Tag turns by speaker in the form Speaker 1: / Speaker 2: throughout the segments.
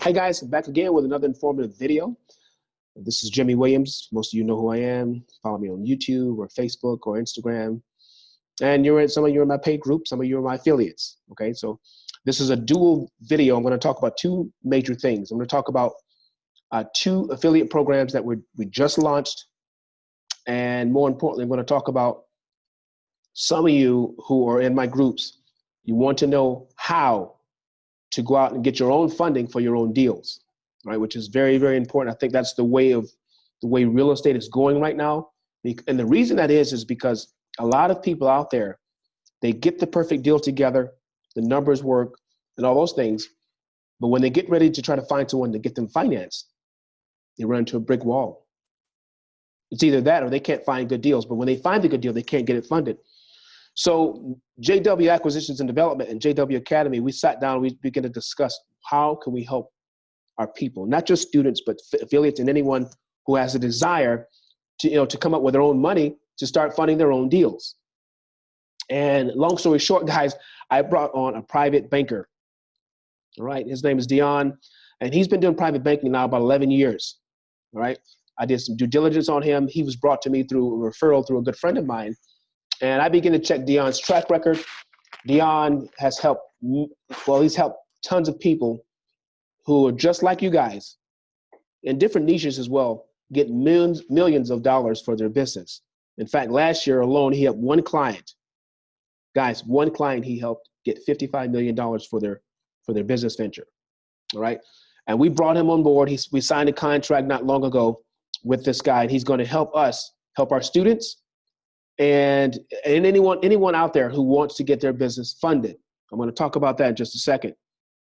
Speaker 1: Hi guys, I'm back again with another informative video. This is Jimmy Williams. Most of you know who I am. Follow me on YouTube or Facebook or Instagram. And some of you are in my paid group, some of you are my affiliates. Okay, so this is a dual video. I'm going to talk about two major things. I'm going to talk about two affiliate programs that we just launched. And more importantly, I'm going to talk about some of you who are in my groups. You want to know how to go out and get your own funding for your own deals, right? Which is very, very important. I think that's the way real estate is going right now. And the reason that is because a lot of people out there, they get the perfect deal together, the numbers work and all those things. But when they get ready to try to find someone to get them financed, they run into a brick wall. It's either that or they can't find good deals. But when they find the good deal, they can't get it funded. So JW Acquisitions and Development and JW Academy, we sat down, we began to discuss how can we help our people, not just students, but affiliates and anyone who has a desire to, to come up with their own money to start funding their own deals. And long story short, guys, I brought on a private banker. All right, his name is Dion, and he's been doing private banking now about 11 years. All right, I did some due diligence on him. He was brought to me through a referral through a good friend of mine. And I began to check Dion's track record. Dion has helped, he's helped tons of people who are just like you guys in different niches as well, get millions of dollars for their business. In fact, last year alone, he helped one client. Guys, one client he helped get $55 million for their business venture, all right? And we brought him on board. We signed a contract not long ago with this guy, and he's gonna help us, help our students, and anyone out there who wants to get their business funded. I'm going to talk about that in just a second.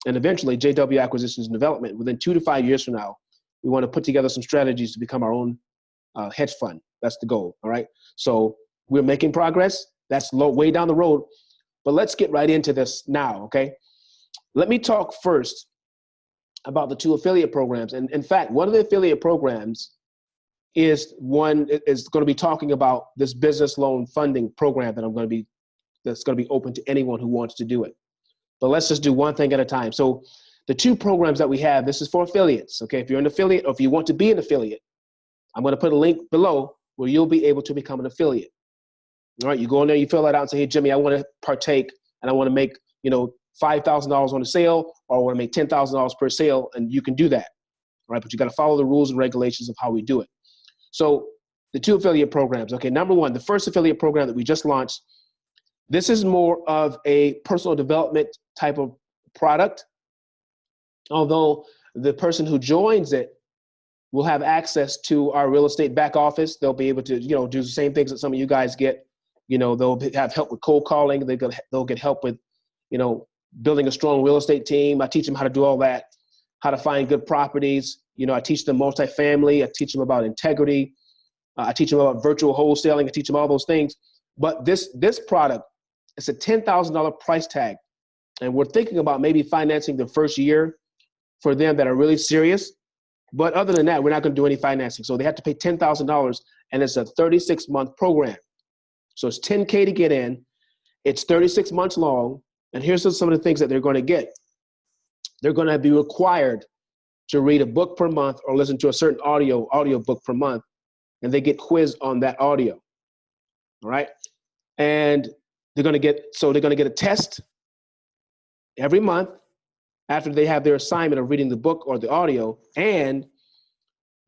Speaker 1: And eventually, JW Acquisitions and Development, within 2 to 5 years from now, we want to put together some strategies to become our own hedge fund. That's the goal, all right? So we're making progress. That's way down the road. But let's get right into this now, okay? Let me talk first about the two affiliate programs. And in fact, one of the affiliate programs is going to be talking about this business loan funding program that's going to be open to anyone who wants to do it. But let's just do one thing at a time. So the two programs that we have, this is for affiliates. Okay, if you're an affiliate or if you want to be an affiliate, I'm going to put a link below where you'll be able to become an affiliate. All right, you go in there, you fill that out and say, hey, Jimmy, I want to partake and I want to make, $5,000 on a sale, or I want to make $10,000 per sale, and you can do that. All right, but you got to follow the rules and regulations of how we do it. So the two affiliate programs, okay, number one, the first affiliate program that we just launched, this is more of a personal development type of product, although the person who joins it will have access to our real estate back office. They'll be able to, do the same things that some of you guys get. They'll have help with cold calling. They'll get help with, building a strong real estate team. I teach them how to do all that, how to find good properties. I teach them multifamily. I teach them about integrity. I teach them about virtual wholesaling. I teach them all those things. But this product, it's a $10,000 price tag. And we're thinking about maybe financing the first year for them that are really serious. But other than that, we're not going to do any financing. So they have to pay $10,000, and it's a 36-month program. So it's $10K to get in. It's 36 months long. And here's some of the things that they're going to get. They're going to be required to read a book per month or listen to a certain audio book per month, and they get quizzed on that audio, all right? And they're gonna get a test every month after they have their assignment of reading the book or the audio, and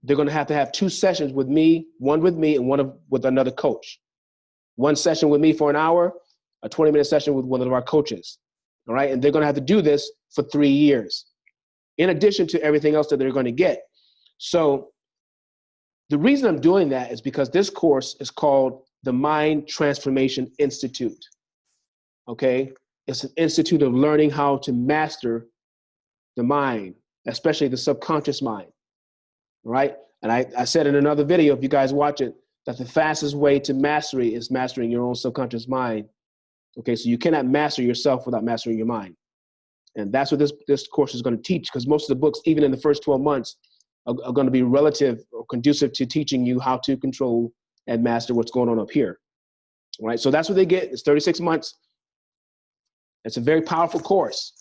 Speaker 1: they're gonna have to have 2 sessions with me, one with me and one with another coach. 1 session with me for an hour, a 20-minute session with one of our coaches, all right? And they're gonna have to do this for 3 years, in addition to everything else that they're going to get. So the reason I'm doing that is because this course is called the Mind Transformation Institute, okay? It's an institute of learning how to master the mind, especially the subconscious mind, all right? And I said in another video, if you guys watch it, that the fastest way to mastery is mastering your own subconscious mind, okay? So you cannot master yourself without mastering your mind. And that's what this course is going to teach, because most of the books, even in the first 12 months, are going to be relative or conducive to teaching you how to control and master what's going on up here. All right, so that's what they get. It's 36 months. It's a very powerful course.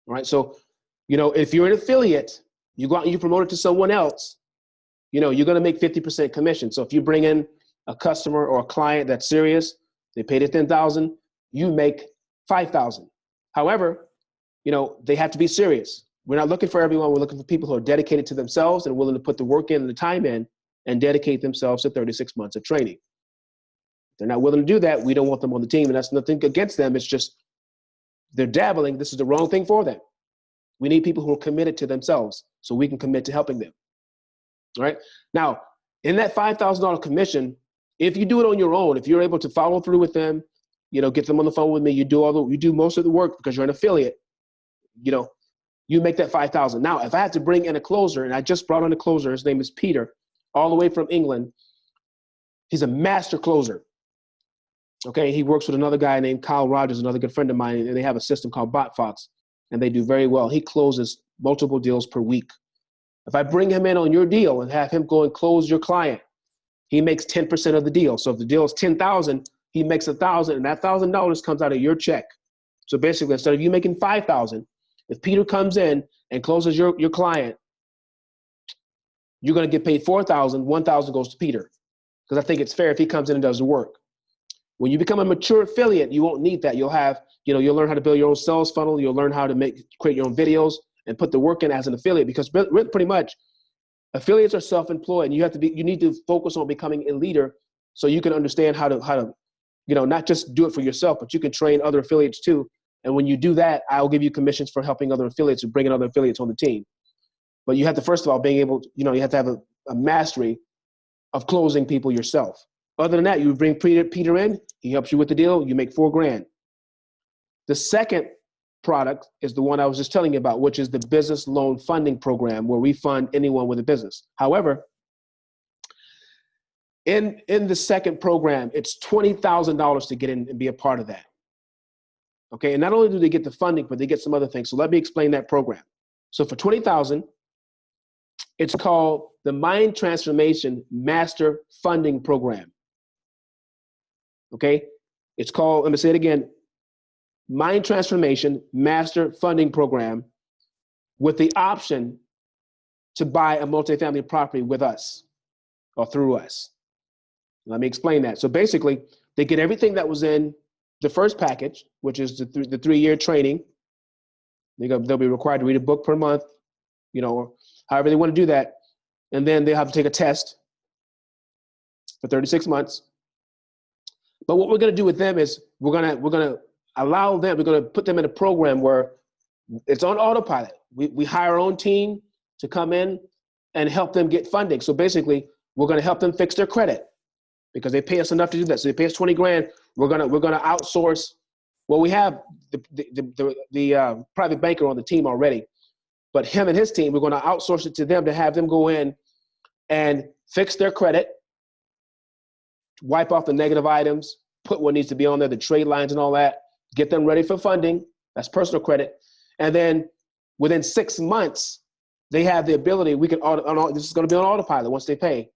Speaker 1: All right, so If you're an affiliate, you go out and you promote it to someone else, you're going to make 50% commission. So if you bring in a customer or a client that's serious, they paid it 10,000, you make 5,000. However, they have to be serious. We're not looking for everyone. We're looking for people who are dedicated to themselves and willing to put the work in and the time in and dedicate themselves to 36 months of training. If they're not willing to do that, we don't want them on the team. And that's nothing against them. It's just they're dabbling. This is the wrong thing for them. We need people who are committed to themselves so we can commit to helping them. All right. Now, in that $5,000 commission, if you do it on your own, if you're able to follow through with them, get them on the phone with me, you do most of the work because you're an affiliate, you make that 5,000. Now, if I had to bring in a closer, and I just brought in a closer, his name is Peter, all the way from England. He's a master closer. Okay. He works with another guy named Kyle Rogers, another good friend of mine, and they have a system called BotFox, and they do very well. He closes multiple deals per week. If I bring him in on your deal and have him go and close your client, he makes 10% of the deal. So if the deal is 10,000, he makes 1,000, and that $1,000 comes out of your check. So basically, instead of you making 5,000, if Peter comes in and closes your client, you're going to get paid 4,000. 1,000 goes to Peter, because I think it's fair if he comes in and does the work. When you become a mature affiliate, you won't need that. You'll have, you'll learn how to build your own sales funnel. You'll learn how to create your own videos and put the work in as an affiliate, because pretty much affiliates are self-employed, and you need to focus on becoming a leader so you can understand how to not just do it for yourself, but you can train other affiliates too. And when you do that, I'll give you commissions for helping other affiliates or bringing other affiliates on the team. But you have to, first of all, being able to, you have to have a mastery of closing people yourself. Other than that, you bring Peter in, he helps you with the deal, you make $4,000. The second product is the one I was just telling you about, which is the business loan funding program, where we fund anyone with a business. However, in the second program, it's $20,000 to get in and be a part of that. Okay, and not only do they get the funding, but they get some other things. So let me explain that program. So for $20,000, it's called the Mind Transformation Master Funding Program. Okay, it's called, let me say it again, Mind Transformation Master Funding Program, with the option to buy a multifamily property with us or through us. Let me explain that. So basically, they get everything that was in the first package, which is the 3-year training. They'll be required to read a book per month, or however they want to do that. And then they'll have to take a test for 36 months. But what we're going to do with them is we're going to allow them, we're going to put them in a program where it's on autopilot. We hire our own team to come in and help them get funding. So basically, we're going to help them fix their credit, because they pay us enough to do that. So they pay us $20,000. We're gonna outsource. Well, we have the private banker on the team already, but him and his team, we're gonna outsource it to them to have them go in and fix their credit, wipe off the negative items, put what needs to be on there, the trade lines and all that, get them ready for funding. That's personal credit. And then within 6 months, they have the ability, this is gonna be on autopilot once they pay.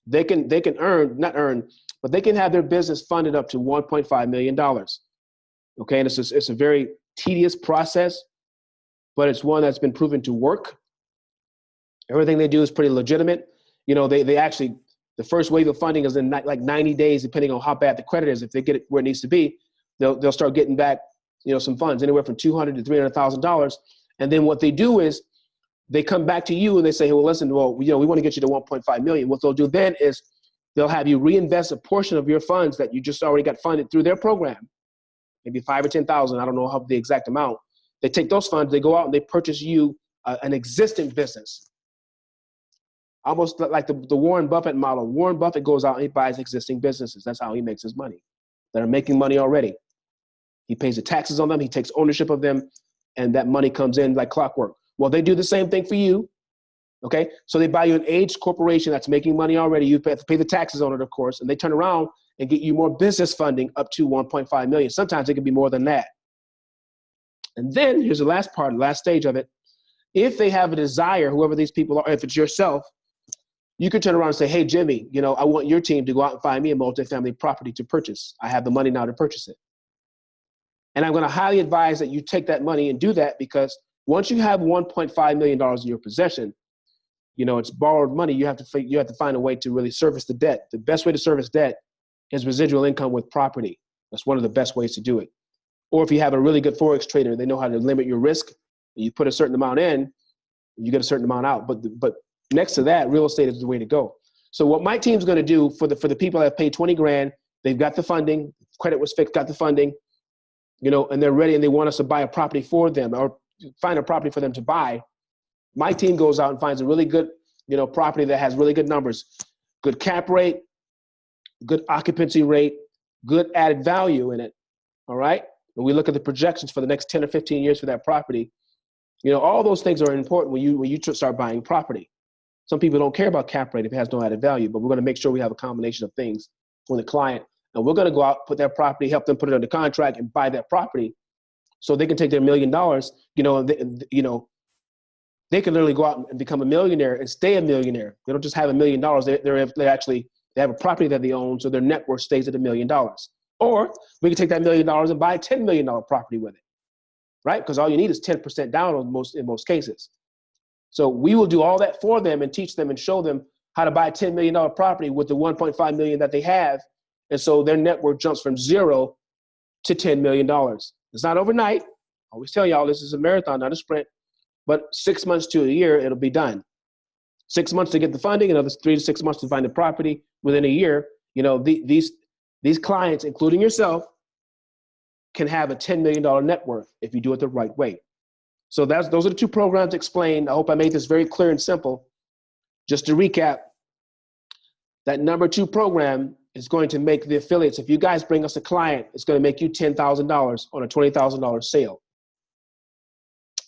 Speaker 1: They can but they can have their business funded up to $1.5 million. Okay, and it's a very tedious process, but it's one that's been proven to work. Everything they do is pretty legitimate. They actually, the first wave of funding is in like 90 days, depending on how bad the credit is. If they get it where it needs to be, they'll start getting back, some funds, anywhere from $200,000 to $300,000. And then what they do is they come back to you and they say, hey, well, listen, we want to get you to 1.5 million. What they'll do then is they'll have you reinvest a portion of your funds that you just already got funded through their program, maybe 5 or 10,000. I don't know the exact amount. They take those funds, they go out and they purchase you an existing business. Almost like the Warren Buffett model. Warren Buffett goes out and he buys existing businesses. That's how he makes his money, that are making money already. He pays the taxes on them. He takes ownership of them, and that money comes in like clockwork. Well, they do the same thing for you. Okay, so they buy you an aged corporation that's making money already. You have to pay the taxes on it, of course, and they turn around and get you more business funding up to 1.5 million. Sometimes it can be more than that. And then here's the last part, the last stage of it. If they have a desire, whoever these people are, if it's yourself, you could turn around and say, hey, Jimmy, I want your team to go out and find me a multifamily property to purchase. I have the money now to purchase it. And I'm going to highly advise that you take that money and do that, because Once you have $1.5 million in your possession, it's borrowed money. You have to find a way to really service the debt. The best way to service debt is residual income with property. That's one of the best ways to do it. Or if you have a really good Forex trader, they know how to limit your risk. You put a certain amount in, you get a certain amount out. But next to that, real estate is the way to go. So what my team's going to do for the people that have paid 20 grand, they've got the funding, credit was fixed, got the funding, and they're ready and they want us to buy a property for them or find a property for them to buy. My team goes out and finds a really good, property that has really good numbers, good cap rate, good occupancy rate, good added value in it. All right. And we look at the projections for the next 10 or 15 years for that property. All those things are important when you start buying property. Some people don't care about cap rate if it has no added value, but we're going to make sure we have a combination of things for the client. And we're going to go out, put that property, help them put it under contract and buy that property so they can take their $1 million, they can literally go out and become a millionaire and stay a millionaire. They don't just have $1 million. They have a property that they own, so their net worth stays at $1 million. Or we can take that $1 million and buy a $10 million property with it, right? Because all you need is 10% down in most cases. So we will do all that for them and teach them and show them how to buy a $10 million property with the $1.5 million that they have. And so their net worth jumps from 0 to $10 million. It's not overnight. I always tell y'all this is a marathon, not a sprint. But 6 months to a year, it'll be done. 6 months to get the funding, another 3 to 6 months to find the property. Within a year, these clients, including yourself, can have a $10 million net worth if you do it the right way. So those are the two programs explained. I hope I made this very clear and simple. Just to recap, that number 2 program is going to make the affiliates. If you guys bring us a client, it's going to make you $10,000 on a $20,000 sale.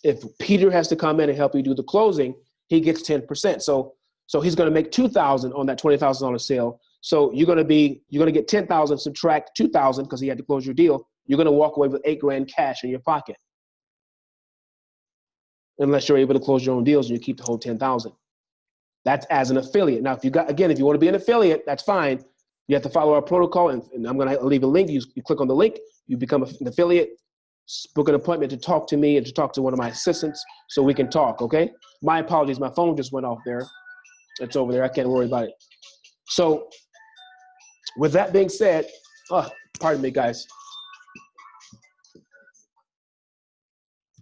Speaker 1: If Peter has to come in and help you do the closing, he gets 10%. So he's going to make $2,000 on that $20,000 sale. So you're going to get 10,000, subtract 2,000 because he had to close your deal. You're going to walk away with $8,000 cash in your pocket, unless you're able to close your own deals and you keep the whole 10,000. That's as an affiliate. Now, if you want to be an affiliate, that's fine. You have to follow our protocol, and I'm going to leave a link. You click on the link, you become an affiliate. Book an appointment to talk to me and to talk to one of my assistants so we can talk, okay? My apologies, my phone just went off there. It's over there, I can't worry about it. So with that being said, pardon me guys.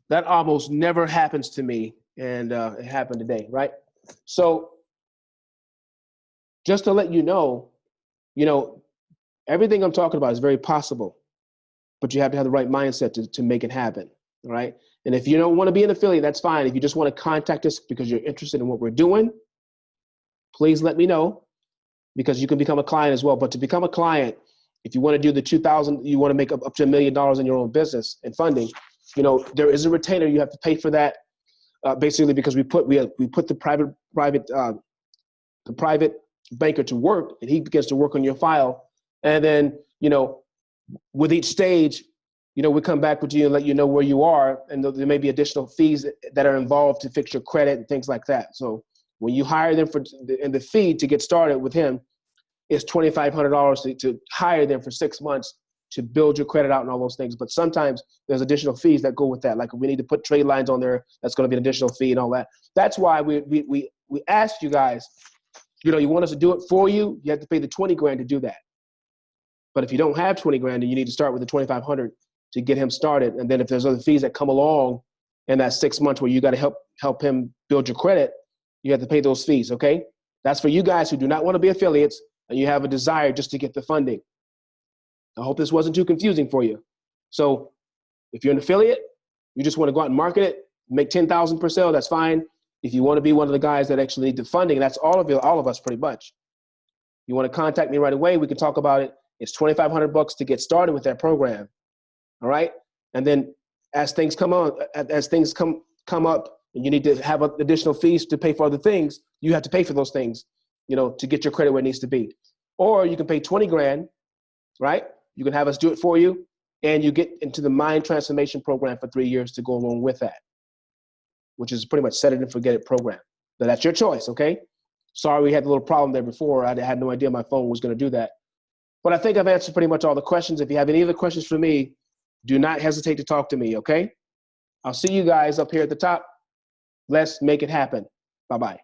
Speaker 1: That almost never happens to me, and it happened today, right? So just to let you know, everything I'm talking about is very possible. But you have to have the right mindset to make it happen, all right? And if you don't want to be an affiliate, that's fine. If you just want to contact us because you're interested in what we're doing, please let me know, because you can become a client as well. But to become a client, if you want to do the 2,000, you want to make up to $1 million in your own business and funding, there is a retainer. You have to pay for that, basically because we put the private banker to work, and he begins to work on your file, and then with each stage, we come back with you and let you know where you are, and there may be additional fees that are involved to fix your credit and things like that. So when you hire them and the fee to get started with him is $2,500 to hire them for 6 months to build your credit out and all those things. But sometimes there's additional fees that go with that. Like if we need to put trade lines on there, that's going to be an additional fee and all that. That's why we asked you guys, you want us to do it for you, you have to pay the 20 grand to do that. But if you don't have 20 grand, then you need to start with the 2,500 to get him started. And then if there's other fees that come along in that 6 months where you got to help him build your credit, you have to pay those fees, okay? That's for you guys who do not want to be affiliates and you have a desire just to get the funding. I hope this wasn't too confusing for you. So if you're an affiliate, you just want to go out and market it, make 10,000 per sale, that's fine. If you want to be one of the guys that actually need the funding, that's all of us pretty much. You want to contact me right away, we can talk about it. It's $2,500 to get started with that program. All right. And then as things come up and you need to have additional fees to pay for other things, you have to pay for those things, to get your credit where it needs to be. Or you can pay 20 grand, right? You can have us do it for you, and you get into the mind transformation program for 3 years to go along with that, which is pretty much set it and forget it program. But that's your choice. Okay. Sorry, we had a little problem there before. I had no idea my phone was going to do that. But I think I've answered pretty much all the questions. If you have any other questions for me, do not hesitate to talk to me, okay? I'll see you guys up here at the top. Let's make it happen. Bye-bye.